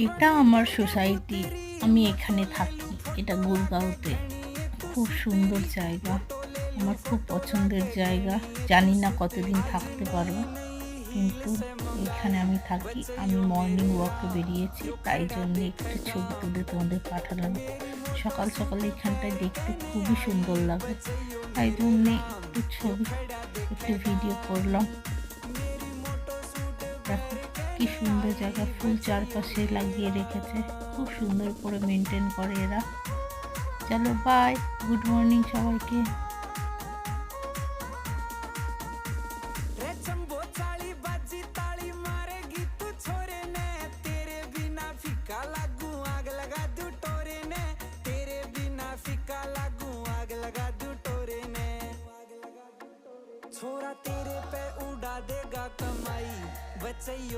এটা আমার সোসাইটি, আমি এখানে থাকি। এটা গুরগাঁওতে। খুব সুন্দর জায়গা, আমার খুব পছন্দের জায়গা। জানি না কতদিন থাকতে পারবো, কিন্তু এখানে আমি থাকি। আমি মর্নিং ওয়াকে বেরিয়েছি, তাই জন্য একটু ছবি তুলে তোমাদের পাঠালাম। সকাল সকাল এখানটায় দেখতে খুবই সুন্দর লাগে, তাই জন্যে একটু ছবি, একটু ভিডিও করলাম। দেখো কি সুন্দর জায়গা, ফুল চারপাশে লাগিয়ে রেখেছে, খুব সুন্দর করে মেনটেন করে এরা। চলো বাই, গুড মর্নিং সবাইকে। छोरा तेरे पे उड़ा देगा कमाई बचइयो